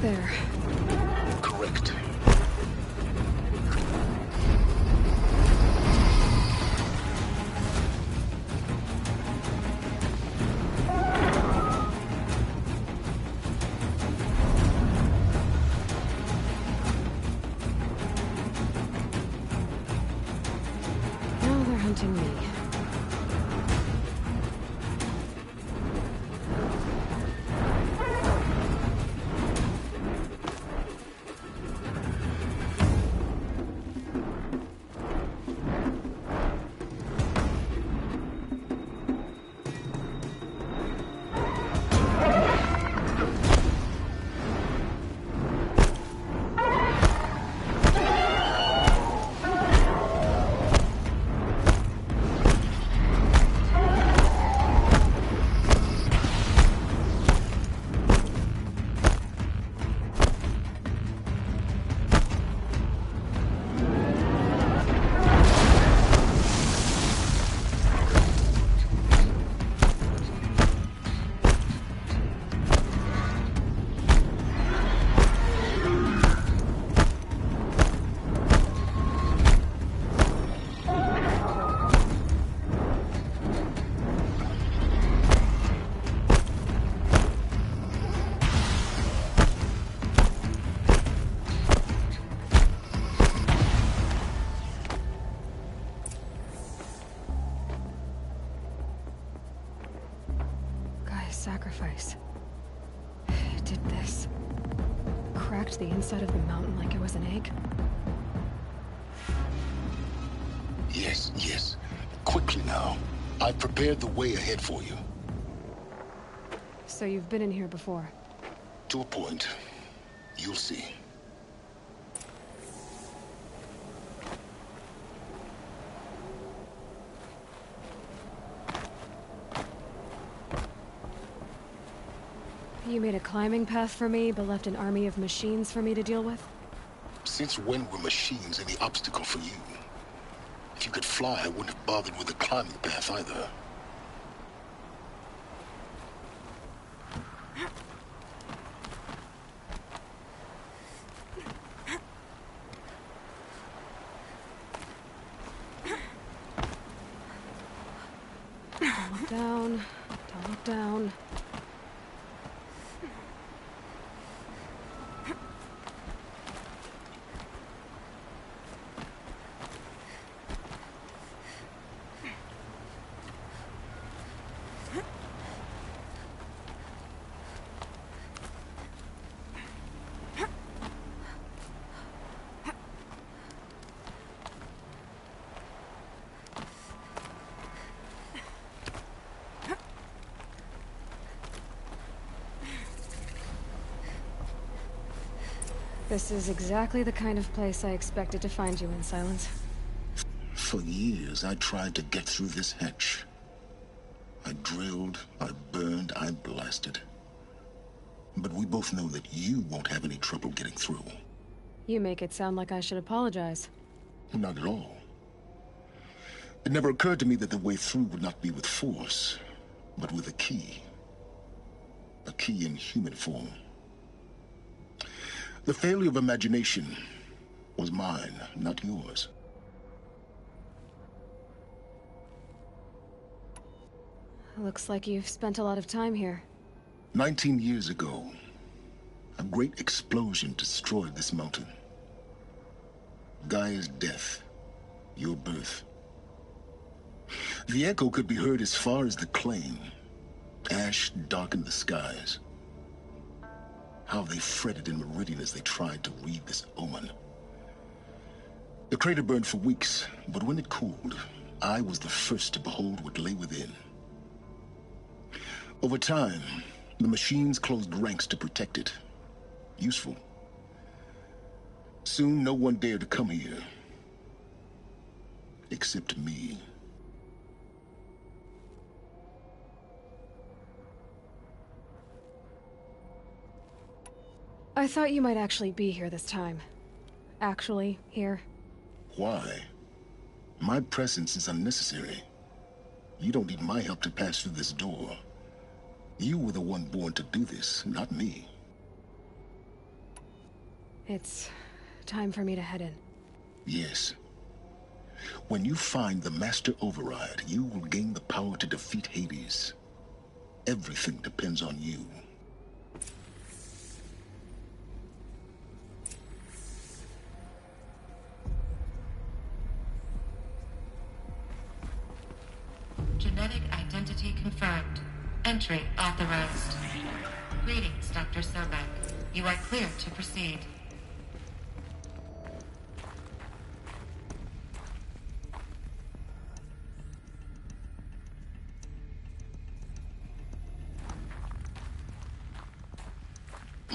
there. Correct. Now they're hunting me. Sacrifice. It did this. Cracked the inside of the mountain like it was an egg. Yes, yes. Quickly now. I've prepared the way ahead for you. So you've been in here before? To a point. You'll see. You made a climbing path for me, but left an army of machines for me to deal with? Since when were machines any obstacle for you? If you could fly, I wouldn't have bothered with the climbing path either. Don't look down. Don't look down. This is exactly the kind of place I expected to find you in, Silence. For years, I tried to get through this hatch. I drilled, I burned, I blasted. But we both know that you won't have any trouble getting through. You make it sound like I should apologize. Not at all. It never occurred to me that the way through would not be with force, but with a key. A key in human form. The failure of imagination was mine, not yours. Looks like you've spent a lot of time here. 19 years ago, a great explosion destroyed this mountain. Gaia's death, your birth. The echo could be heard as far as the claim. Ash darkened the skies. How they fretted in meridian as they tried to read this omen. The crater burned for weeks, but when it cooled, I was the first to behold what lay within. Over time, the machines closed ranks to protect it. Useful. Soon, no one dared to come here. Except me. I thought you might actually be here this time. Actually, here. Why? My presence is unnecessary. You don't need my help to pass through this door. You were the one born to do this, not me. It's time for me to head in. Yes. When you find the Master Override, you will gain the power to defeat Hades. Everything depends on you. Genetic identity confirmed. Entry authorized. Greetings, Dr. Sobek. You are clear to proceed.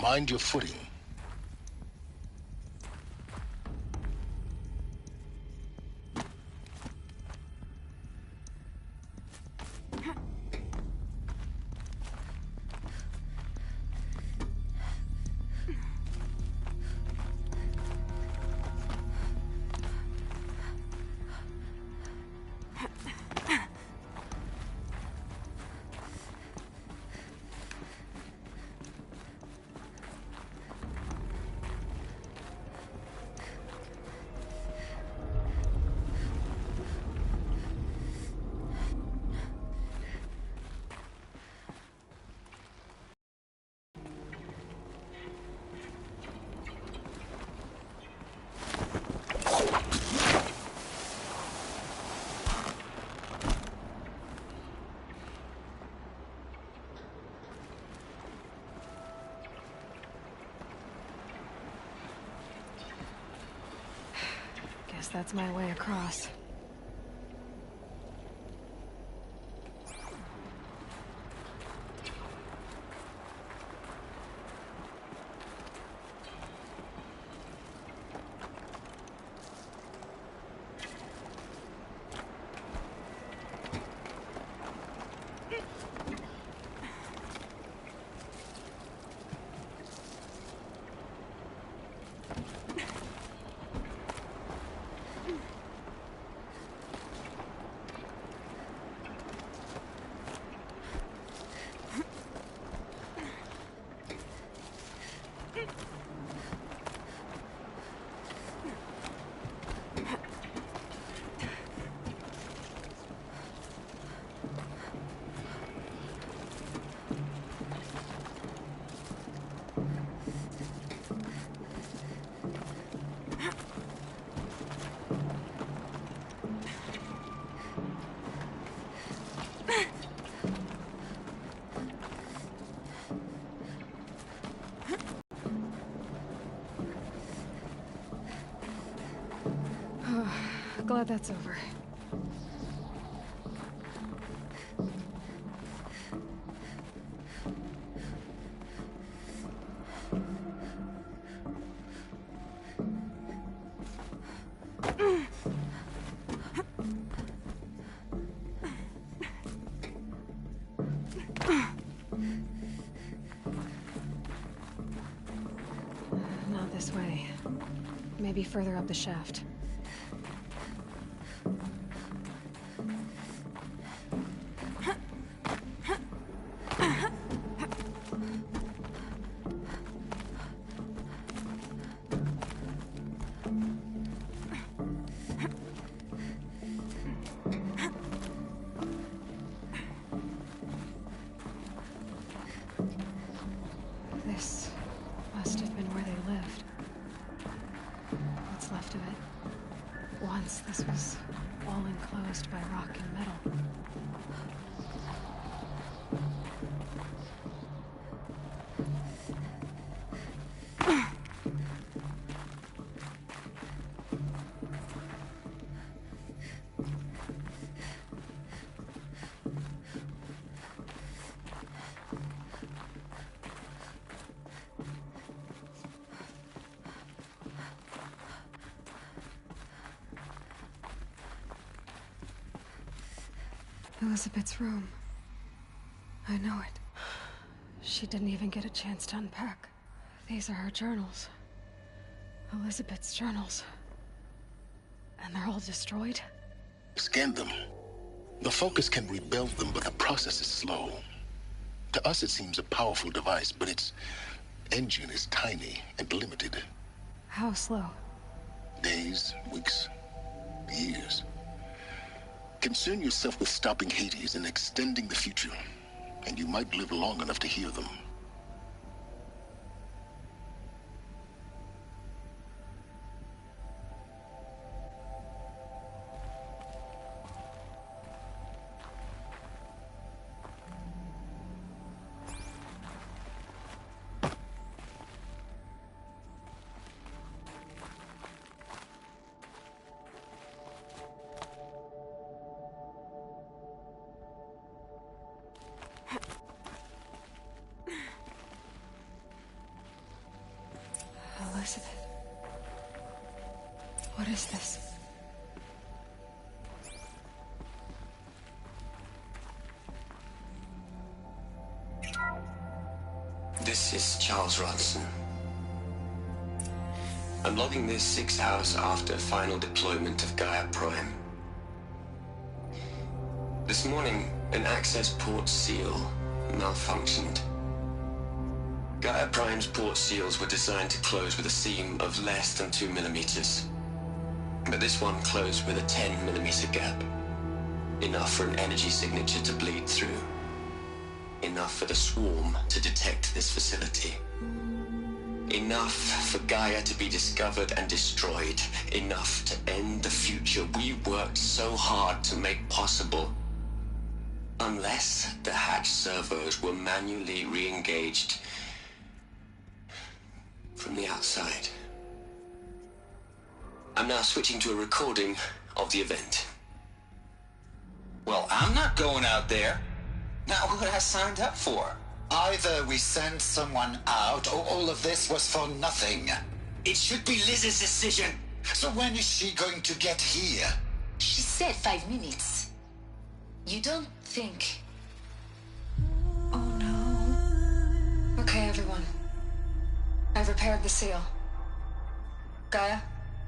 Mind your footing. Guess that's my way across. Glad that's over. Not this way. Maybe further up the shaft. This must have been where they lived. What's left of it. Once this was all enclosed by rock and metal. Elizabeth's room. I know it. She didn't even get a chance to unpack. These are her journals. Elizabeth's journals. And they're all destroyed? Scan them. The Focus can rebuild them, but the process is slow. To us, it seems a powerful device, but its engine is tiny and limited. How slow? Days, weeks, years. Concern yourself with stopping Hades and extending the future, and you might live long enough to hear them. Elizabeth. What is this? This is Charles Rodson. I'm logging this 6 hours after final deployment of Gaia Prime. This morning, an access port seal malfunctioned. Gaia Prime's port seals were designed to close with a seam of less than 2 millimeters. But this one closed with a 10 millimeter gap. Enough for an energy signature to bleed through. Enough for the swarm to detect this facility. Enough for Gaia to be discovered and destroyed. Enough to end the future we worked so hard to make possible. Unless the hatch servos were manually re-engaged from the outside. I'm now switching to a recording of the event. Well, I'm not going out there. Not what I signed up for. Either we send someone out, or all of this was for nothing. It should be Liz's decision. So when is she going to get here? She said 5 minutes. You don't think... Oh no. Okay, everyone. I've repaired the seal. Gaia?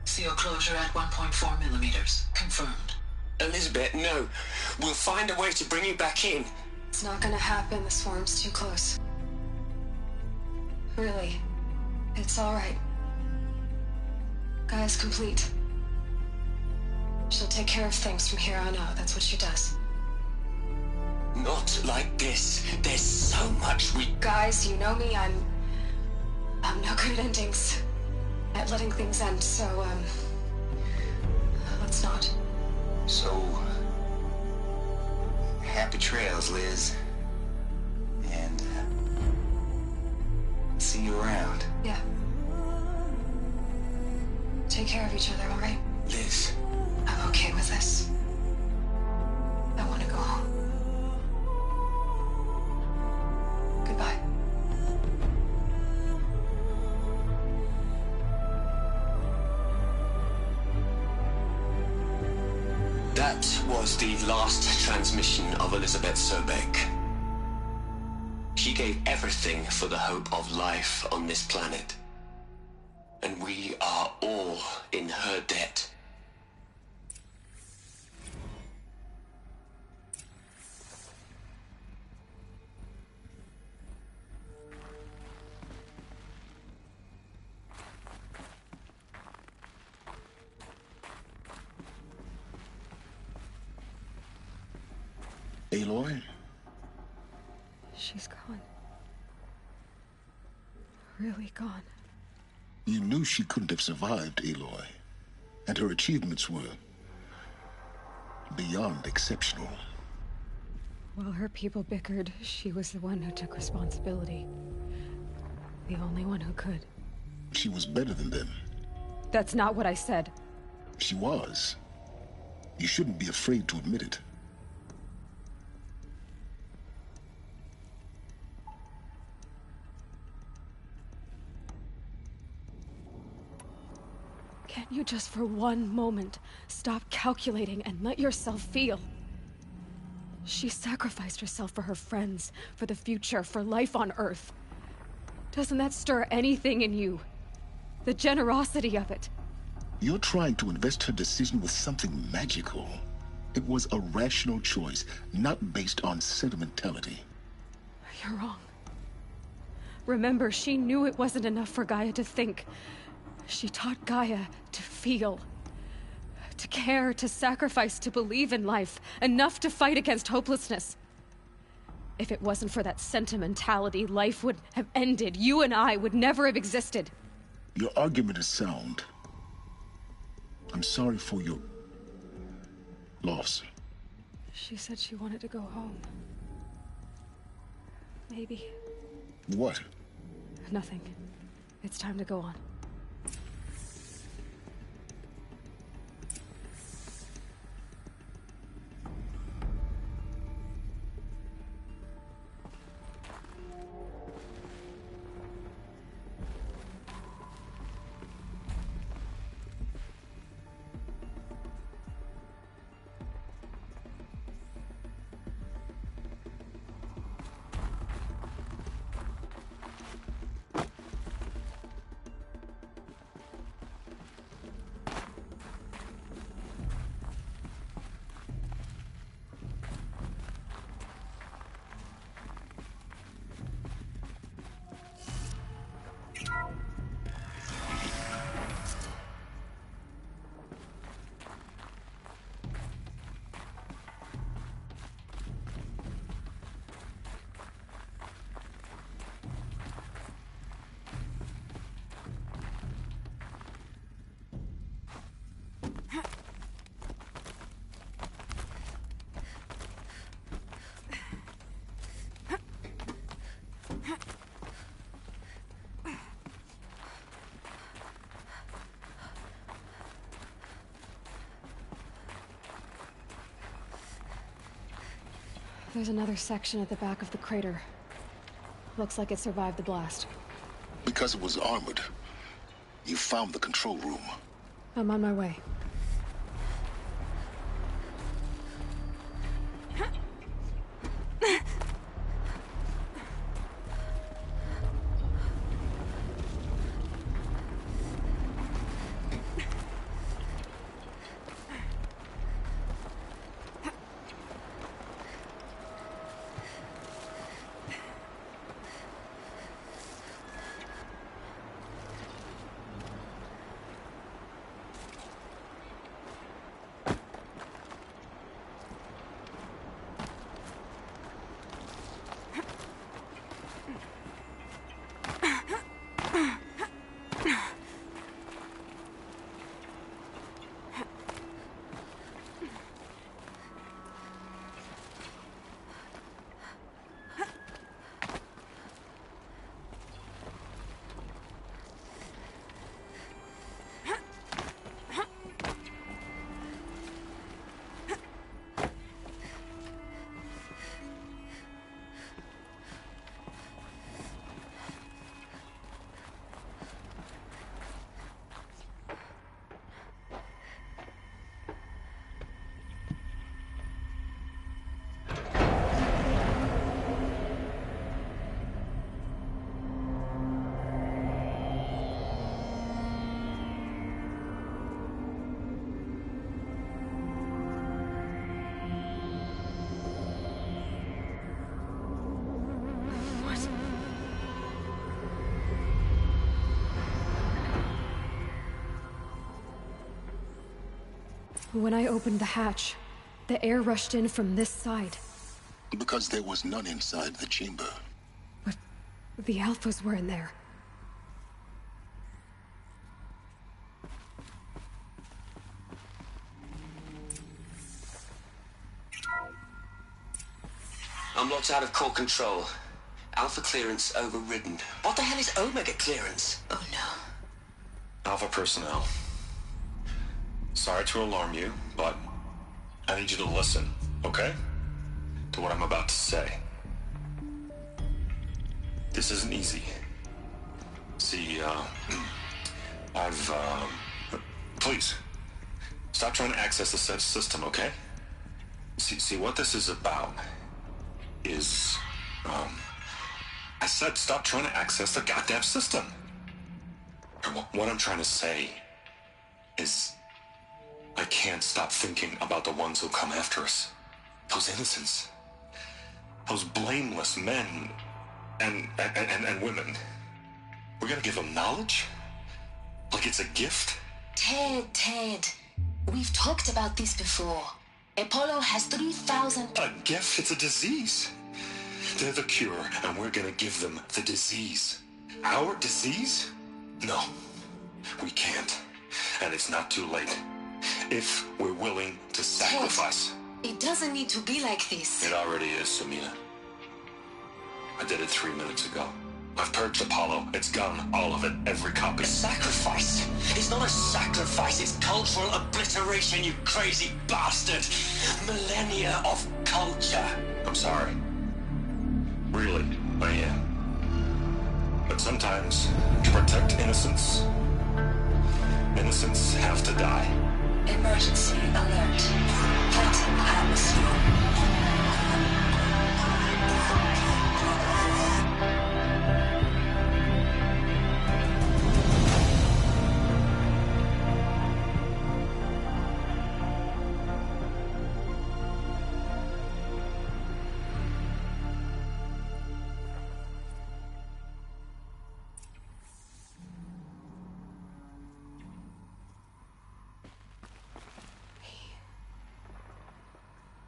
Seal closure at 1.4 millimeters. Confirmed. Elizabeth, no. We'll find a way to bring you back in. It's not gonna happen. The swarm's too close. Really. It's alright. Gaia's complete. She'll take care of things from here on out. That's what she does. Not like this. There's so much we... Guys, you know me. I'm no good at endings. At letting things end, so, let's not. So... happy trails, Liz. And, see you around. Yeah. Take care of each other, alright? Liz. I'm okay with this. I want to go home. Goodbye. That was the last transmission of Elizabeth Sobek. She gave everything for the hope of life on this planet. And we are all in her debt. Aloy? She's gone. Really gone. You knew she couldn't have survived, Aloy. And her achievements were... beyond exceptional. While her people bickered, she was the one who took responsibility. The only one who could. She was better than them. That's not what I said. She was. You shouldn't be afraid to admit it. Can't you just for one moment stop calculating and let yourself feel? She sacrificed herself for her friends, for the future, for life on Earth. Doesn't that stir anything in you? The generosity of it. You're trying to invest her decision with something magical. It was a rational choice, not based on sentimentality. You're wrong. Remember, she knew it wasn't enough for Gaia to think. She taught Gaia to feel, to care, to sacrifice, to believe in life, enough to fight against hopelessness. If it wasn't for that sentimentality, life would have ended. You and I would never have existed. Your argument is sound. I'm sorry for your loss. She said she wanted to go home. Maybe. What? Nothing. It's time to go on. There's another section at the back of the crater. Looks like it survived the blast. Because it was armored, you found the control room. I'm on my way. When I opened the hatch, the air rushed in from this side. Because there was none inside the chamber. But the Alphas were in there. Unlocked out of core control. Alpha clearance overridden. What the hell is Omega clearance? Oh no. Alpha personnel. Sorry to alarm you, but I need you to listen, okay? To what I'm about to say. This isn't easy. See, please, stop trying to access the system, okay? See, what this is about is, I said stop trying to access the goddamn system. What I'm trying to say is I can't stop thinking about the ones who come after us. Those innocents. Those blameless men and women. We're gonna give them knowledge? Like it's a gift? Ted. We've talked about this before. Apollo has 3,000... A gift? It's a disease. They're the cure, and we're gonna give them the disease. Our disease? No. We can't. And it's not too late. If we're willing to sacrifice. Ted, it doesn't need to be like this. It already is, Samina. I did it 3 minutes ago. I've purged Apollo. It's gone. All of it. Every copy. A sacrifice? It's not a sacrifice. It's cultural obliteration, you crazy bastard. Millennia of culture. I'm sorry. Really, I am. But sometimes, to protect innocence, innocents have to die. Emergency alert. Fighting atmosphere.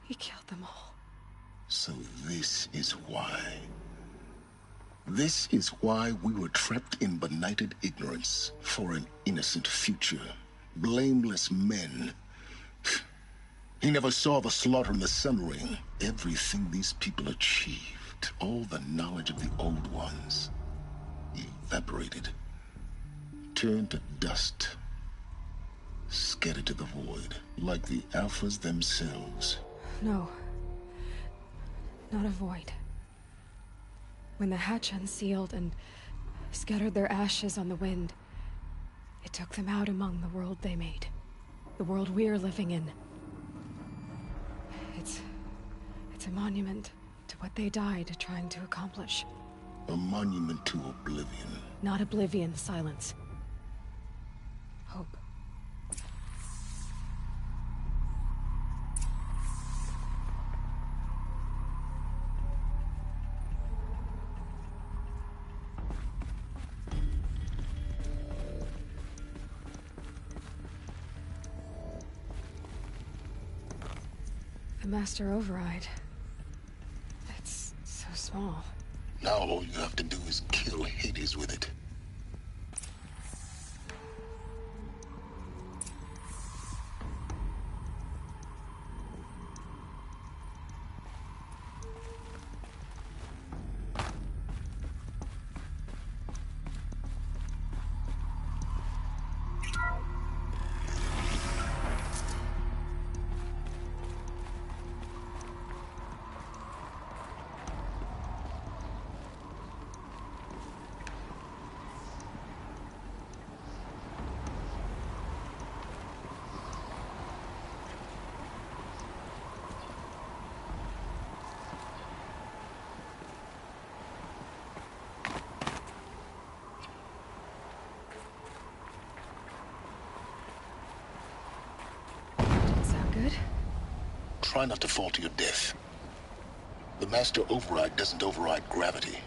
He killed them all. So this is why. This is why we were trapped in benighted ignorance for an innocent future. Blameless men. He never saw the slaughter in the Sun Ring. Everything these people achieved, all the knowledge of the old ones, evaporated, turned to dust, scattered to the void, like the Alphas themselves. No. Not a void. When the hatch unsealed and scattered their ashes on the wind, it took them out among the world they made. The world we're living in. It's a monument to what they died trying to accomplish. A monument to oblivion. Not oblivion, silence. Hope. The Master Override. It's so small. Now all you have to do is kill Hades with it. Good? Try not to fall to your death. The Master Override doesn't override gravity.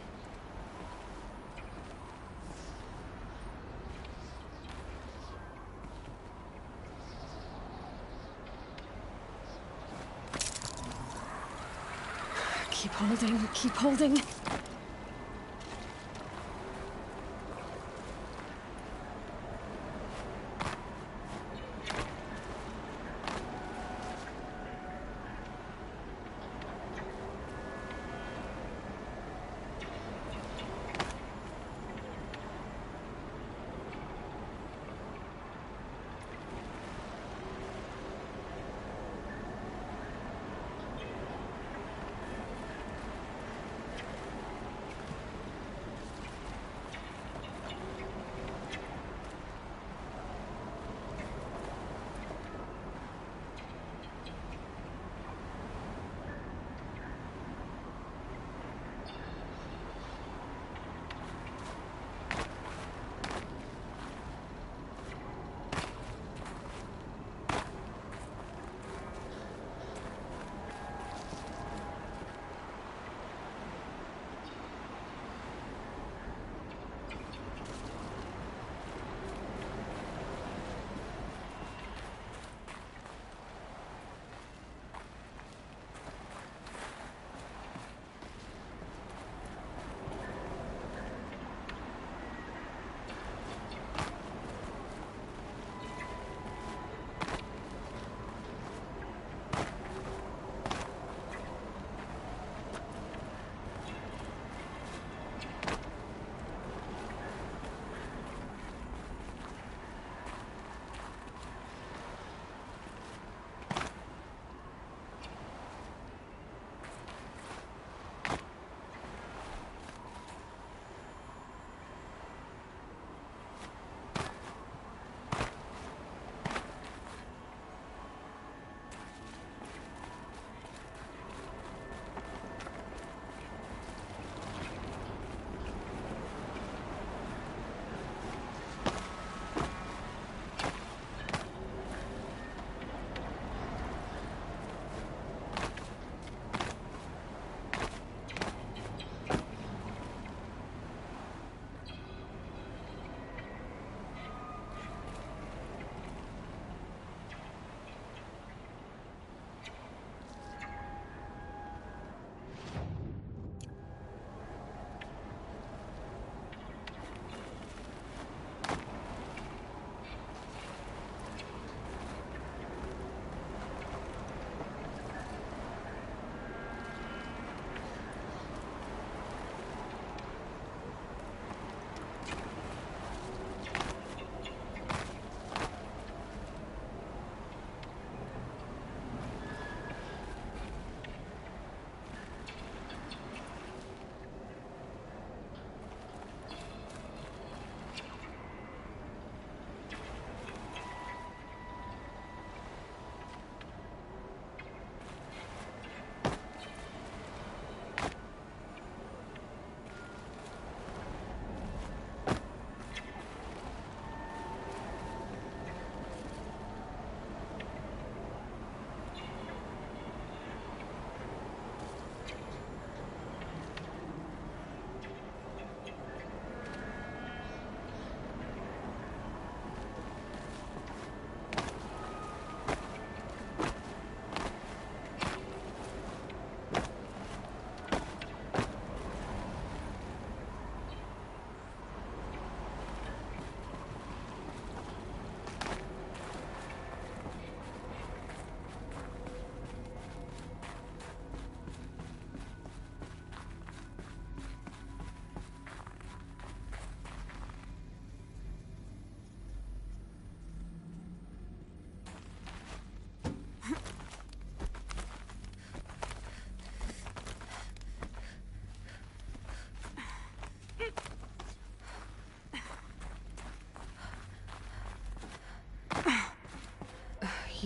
Keep holding, keep holding.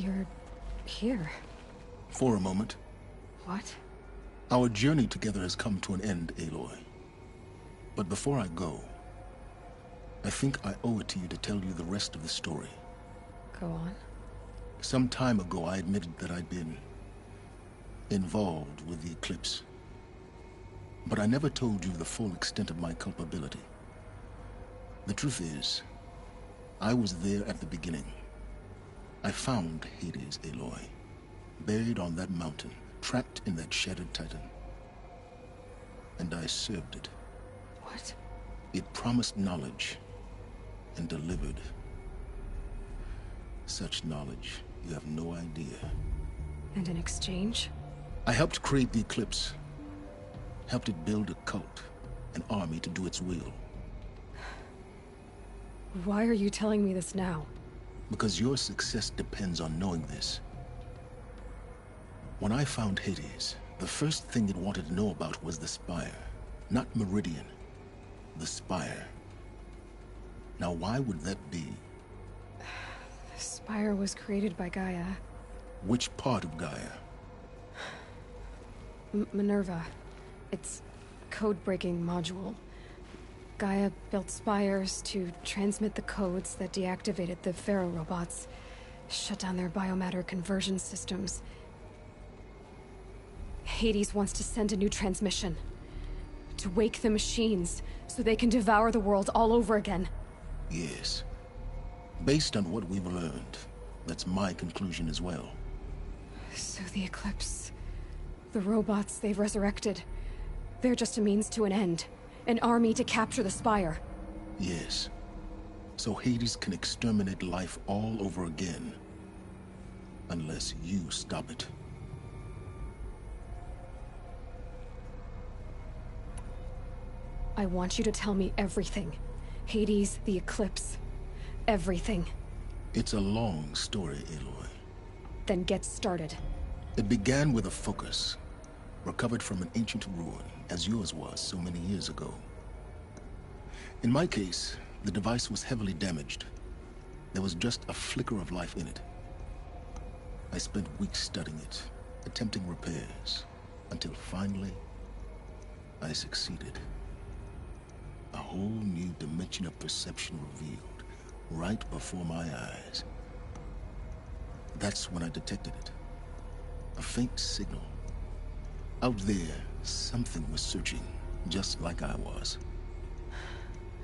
You're here. For a moment. What? Our journey together has come to an end, Aloy. But before I go, I think I owe it to you to tell you the rest of the story. Go on. Some time ago, I admitted that I'd been involved with the Eclipse. But I never told you the full extent of my culpability. The truth is, I was there at the beginning. I found Hades, Aloy, buried on that mountain, trapped in that shattered titan. And I served it. What? It promised knowledge and delivered. Such knowledge, you have no idea. And in exchange? I helped create the Eclipse. Helped it build a cult, an army to do its will. Why are you telling me this now? Because your success depends on knowing this. When I found Hades, the first thing it wanted to know about was the Spire. Not Meridian. The Spire. Now, why would that be? The Spire was created by Gaia. Which part of Gaia? Minerva. Its code-breaking module. Gaia built spires to transmit the codes that deactivated the Pharaoh robots, shut down their biomatter conversion systems. Hades wants to send a new transmission. To wake the machines, so they can devour the world all over again. Yes. Based on what we've learned, that's my conclusion as well. So the Eclipse... the robots they've resurrected... they're just a means to an end. An army to capture the Spire. Yes. So Hades can exterminate life all over again. Unless you stop it. I want you to tell me everything. Hades, the Eclipse. Everything. It's a long story, Aloy. Then get started. It began with a focus. Recovered from an ancient ruin, as yours was so many years ago. In my case, the device was heavily damaged. There was just a flicker of life in it. I spent weeks studying it, attempting repairs, until finally, I succeeded. A whole new dimension of perception revealed, right before my eyes. That's when I detected it. A faint signal. Out there, something was searching, just like I was.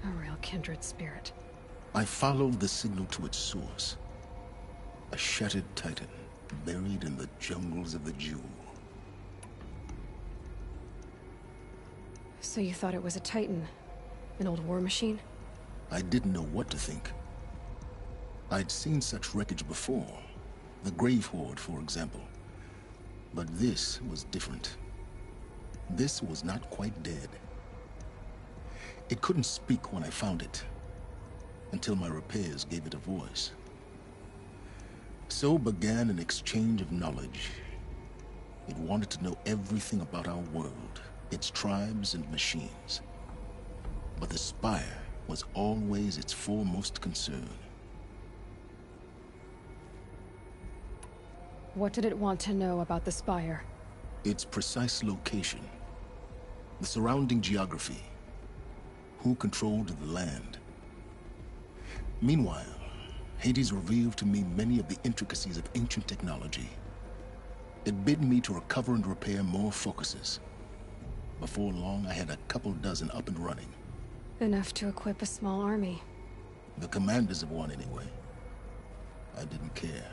A real kindred spirit. I followed the signal to its source. A shattered titan, buried in the jungles of the Jewel. So you thought it was a titan? An old war machine? I didn't know what to think. I'd seen such wreckage before. The Grave Horde, for example. But this was different. This was not quite dead. It couldn't speak when I found it, until my repairs gave it a voice. So began an exchange of knowledge. It wanted to know everything about our world, its tribes and machines. But the Spire was always its foremost concern. What did it want to know about the Spire? Its precise location. The surrounding geography. Who controlled the land. Meanwhile, Hades revealed to me many of the intricacies of ancient technology. It bid me to recover and repair more focuses. Before long, I had a couple dozen up and running. Enough to equip a small army. The commanders of one, anyway. I didn't care.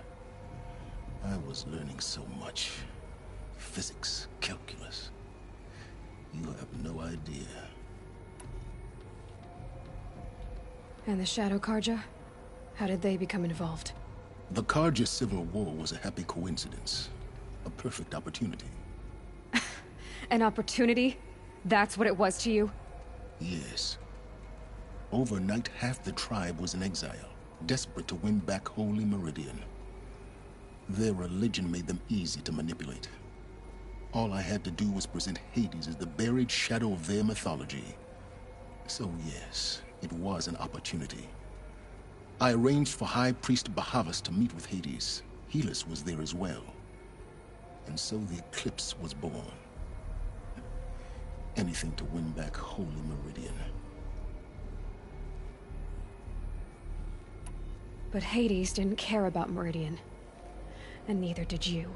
I was learning so much. Physics, calculus. You have no idea. And the Shadow Karja? How did they become involved? The Karja Civil War was a happy coincidence. A perfect opportunity. An opportunity? That's what it was to you? Yes. Overnight, half the tribe was in exile, desperate to win back Holy Meridian. Their religion made them easy to manipulate. All I had to do was present Hades as the buried shadow of their mythology. So yes, it was an opportunity. I arranged for High Priest Bahavas to meet with Hades. Helis was there as well. And so the Eclipse was born. Anything to win back Holy Meridian. But Hades didn't care about Meridian. And neither did you.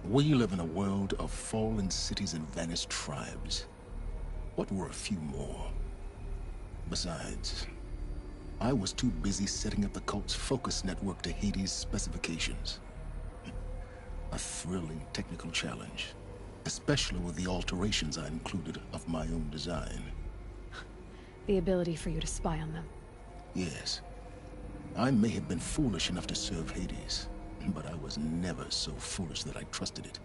We live in a world of fallen cities and vanished tribes. What were a few more? Besides, I was too busy setting up the cult's focus network to Hades' specifications. A thrilling technical challenge, especially with the alterations I included of my own design. The ability for you to spy on them. Yes. I may have been foolish enough to serve Hades, but I was never so foolish that I trusted it.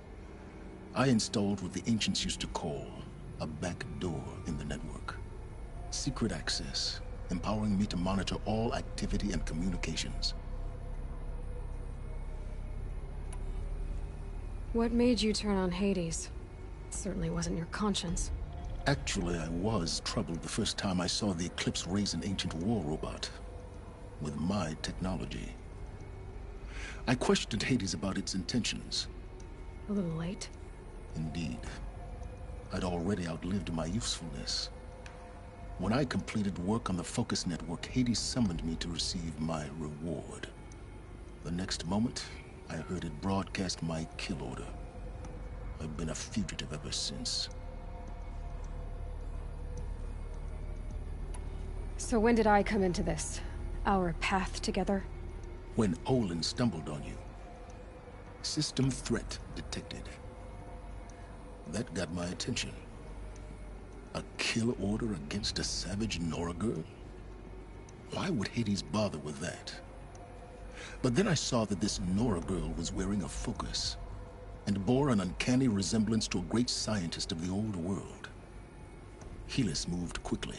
I installed what the ancients used to call a back door in the network. Secret access, empowering me to monitor all activity and communications. What made you turn on Hades? It certainly wasn't your conscience. Actually, I was troubled the first time I saw the Eclipse raise an ancient war robot. With my technology. I questioned Hades about its intentions. A little late. Indeed. I'd already outlived my usefulness. When I completed work on the Focus Network, Hades summoned me to receive my reward. The next moment, I heard it broadcast my kill order. I've been a fugitive ever since. So when did I come into this? Our path together? When Olin stumbled on you. System threat detected. That got my attention. A kill order against a savage Nora girl? Why would Hades bother with that? But then I saw that this Nora girl was wearing a focus, and bore an uncanny resemblance to a great scientist of the old world. Helis moved quickly.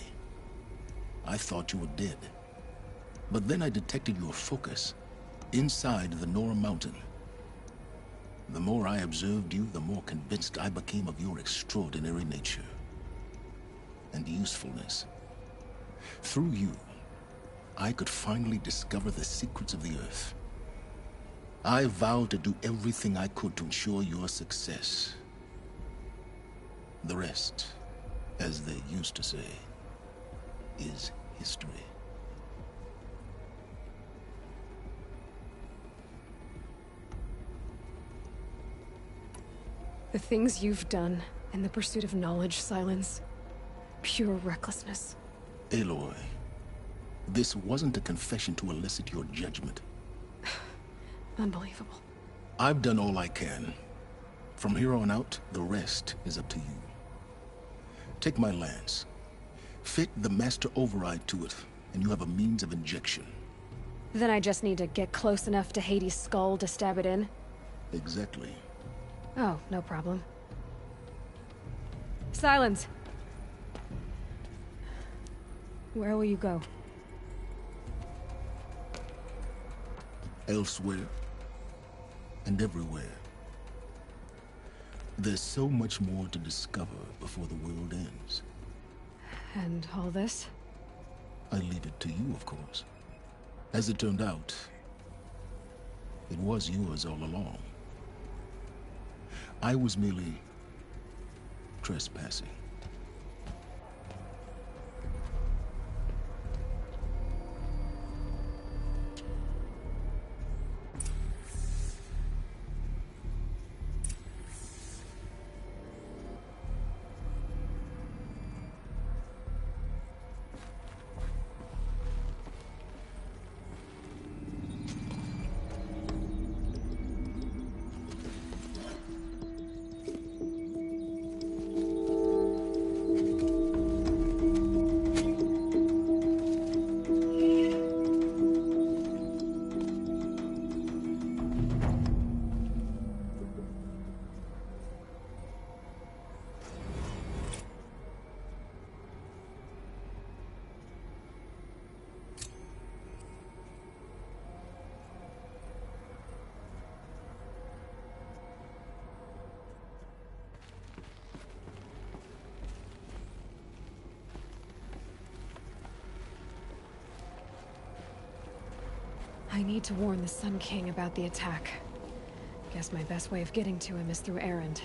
I thought you were dead. But then I detected your focus, inside the Nora mountain. The more I observed you, the more convinced I became of your extraordinary nature. And usefulness. Through you, I could finally discover the secrets of the Earth. I vowed to do everything I could to ensure your success. The rest, as they used to say, is history. The things you've done in the pursuit of knowledge, Silence. Pure recklessness. Aloy, this wasn't a confession to elicit your judgment. Unbelievable. I've done all I can. From here on out, the rest is up to you. Take my lance. Fit the master override to it, and you have a means of injection. Then I just need to get close enough to Hades' skull to stab it in? Exactly. Oh, no problem. Silence! Where will you go? Elsewhere. And everywhere. There's so much more to discover before the world ends. And all this? I leave it to you, of course. As it turned out, it was yours all along. I was merely trespassing. I need to warn the Sun King about the attack. Guess my best way of getting to him is through Erend.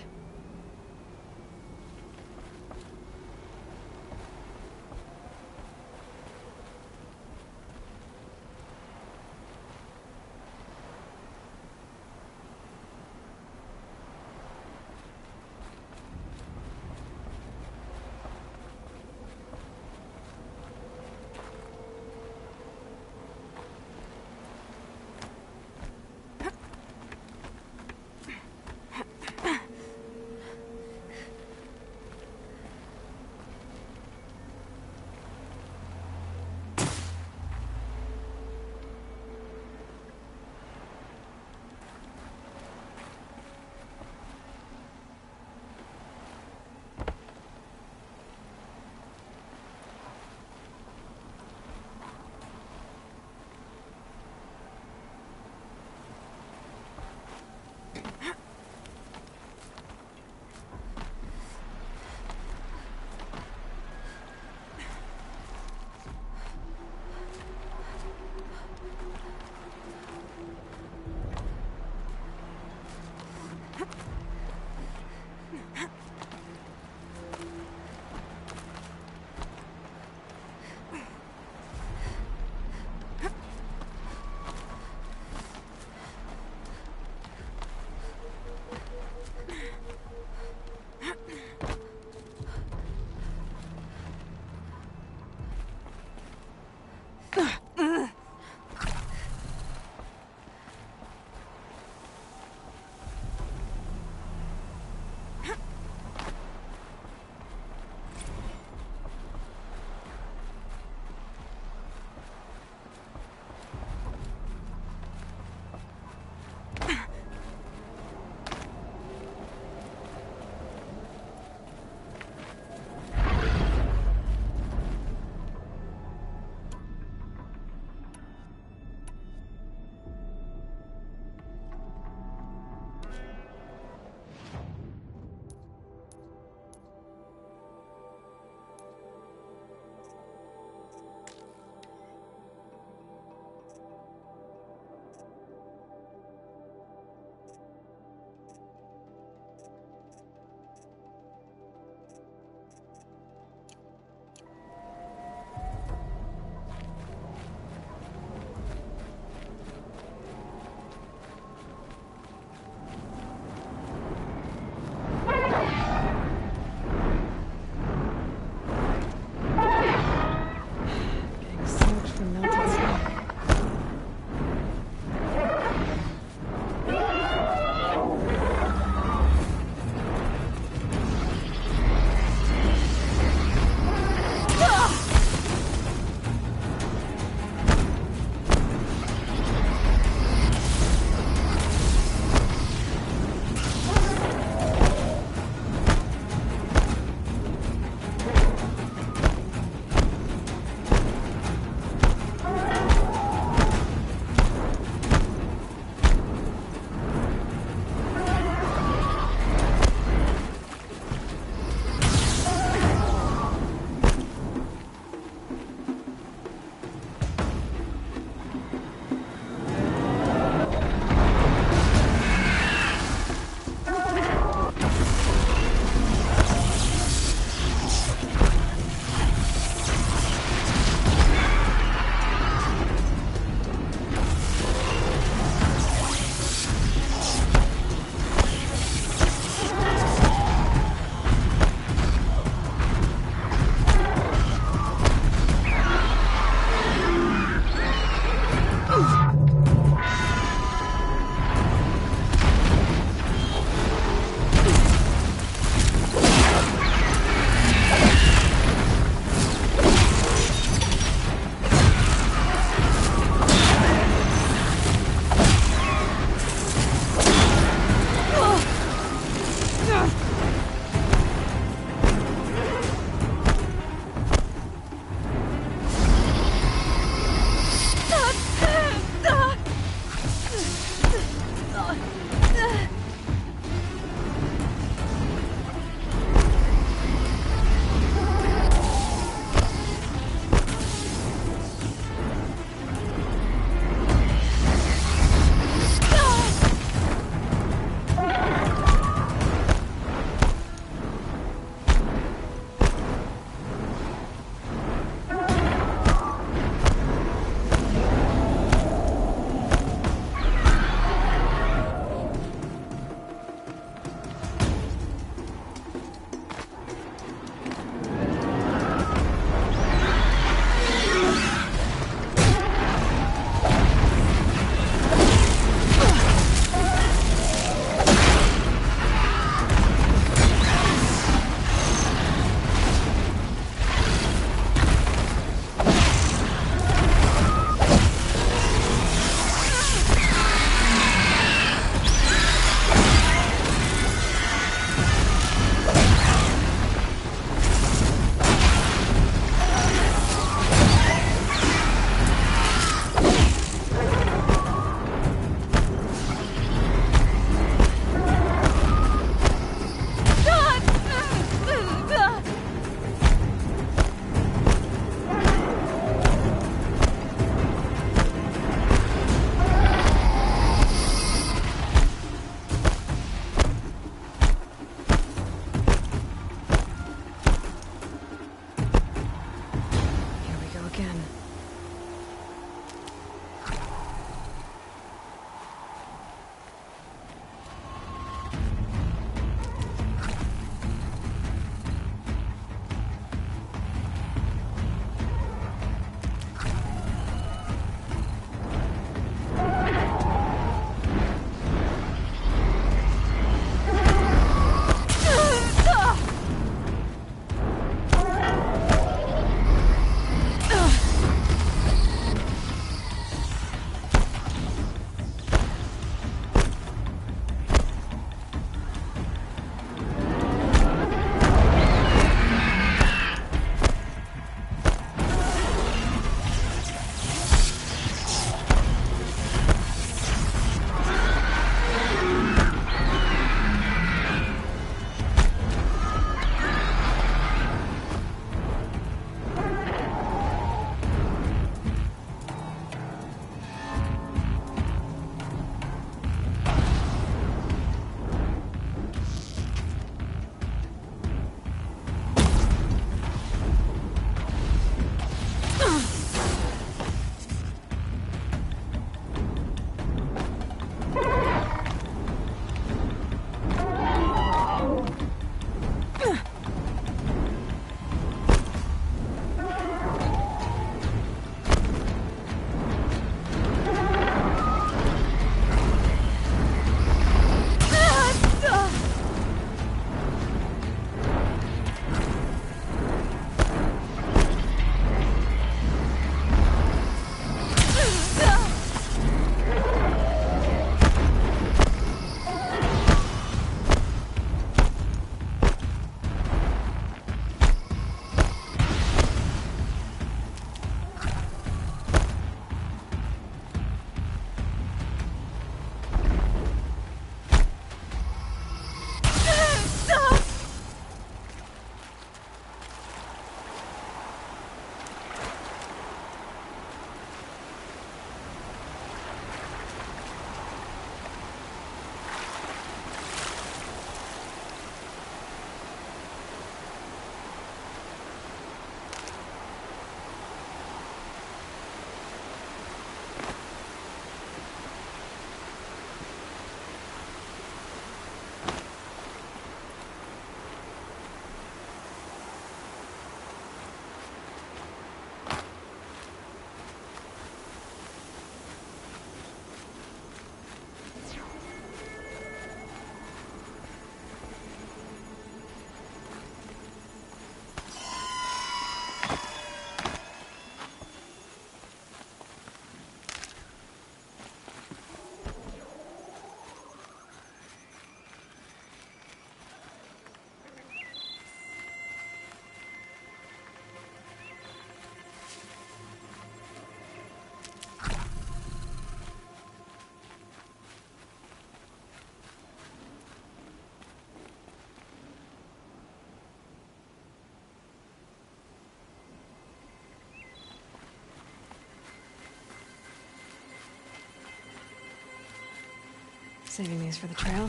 Saving these for the trail.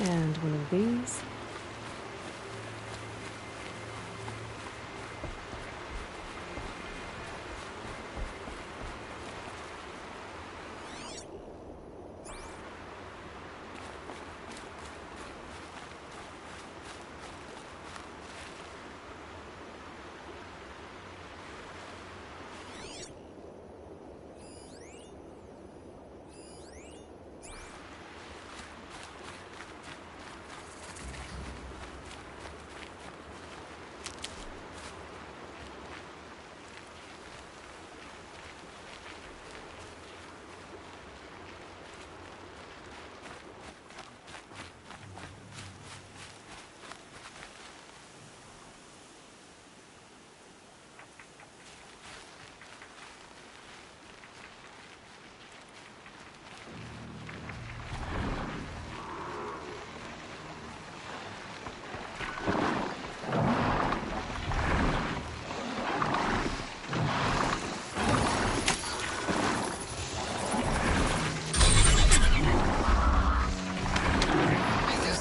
And one of these.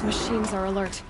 Machines are alert.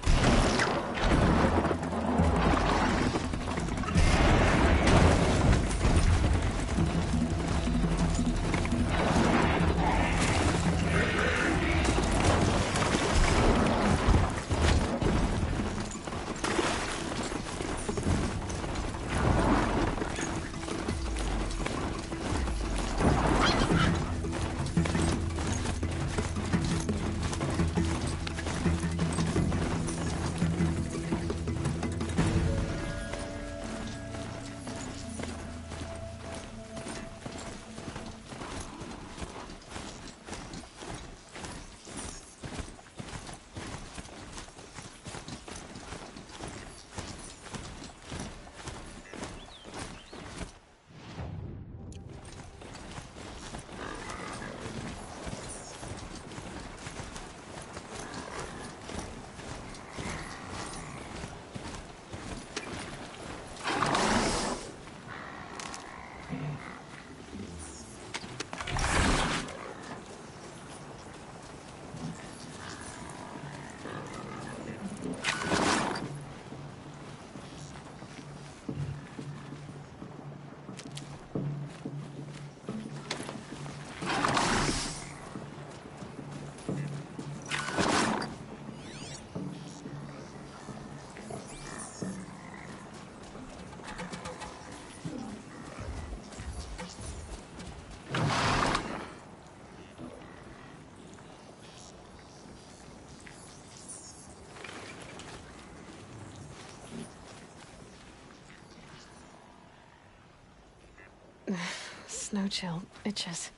Snow chill itches.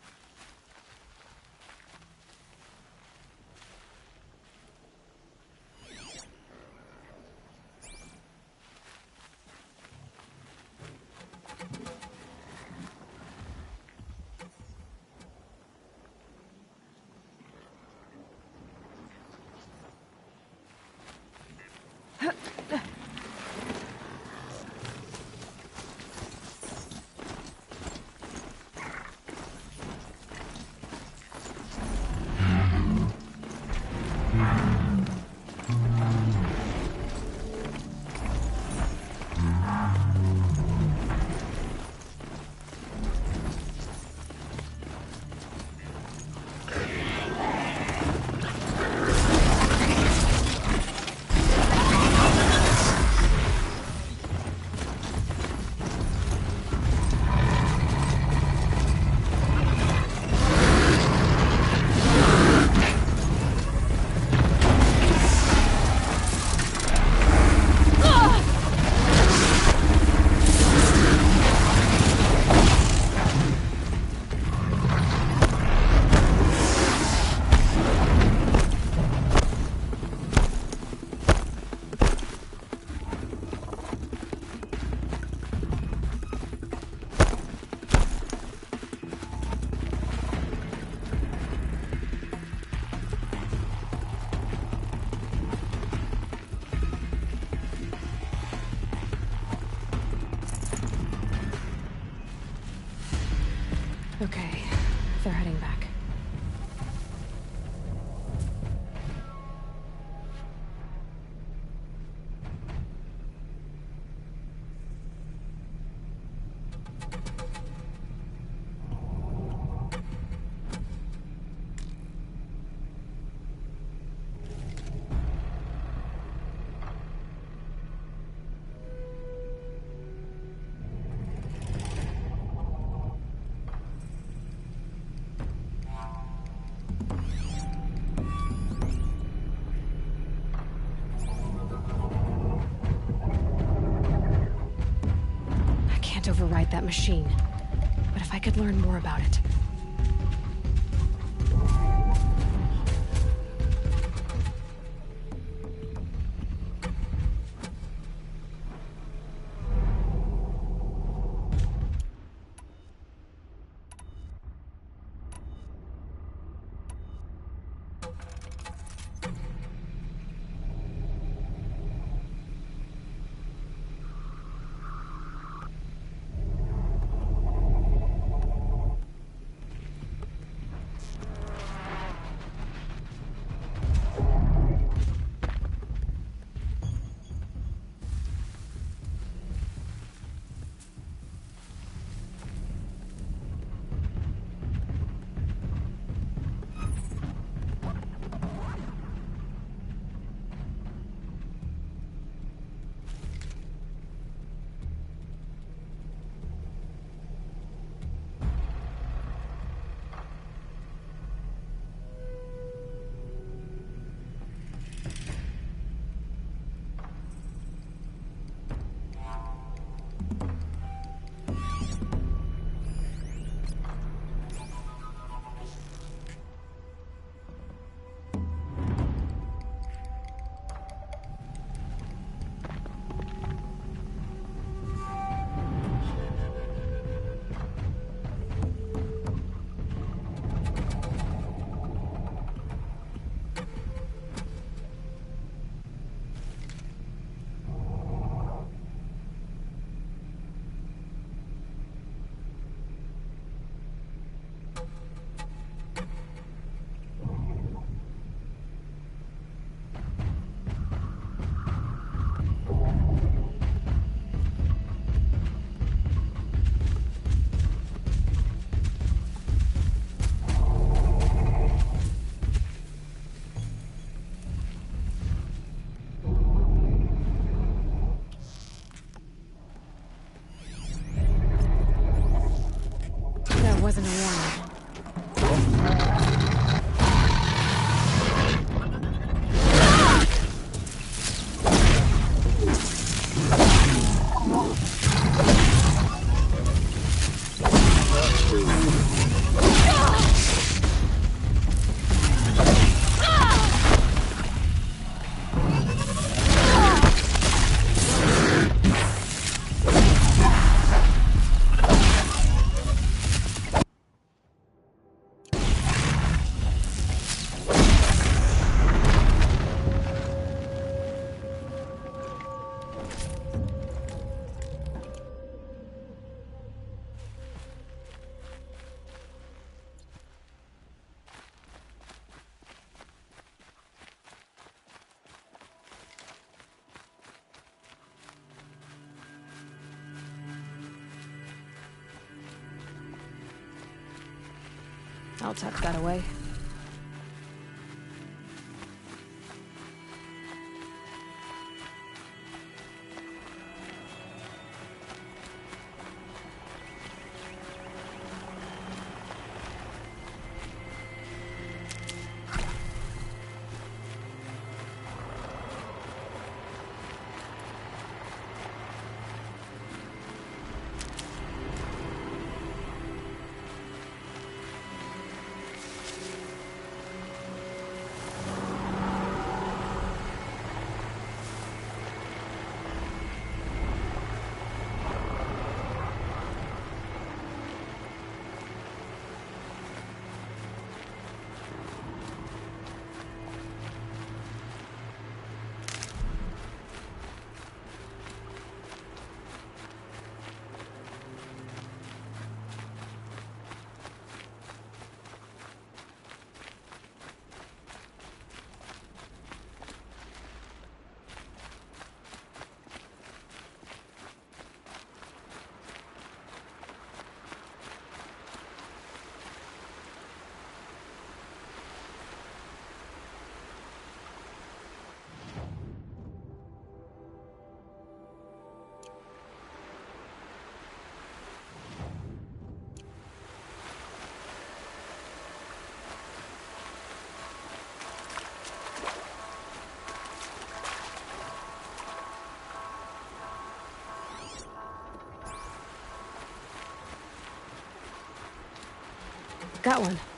override that machine. But if I could learn more about it... Wasn't a warning. I'll tuck that away. Got one.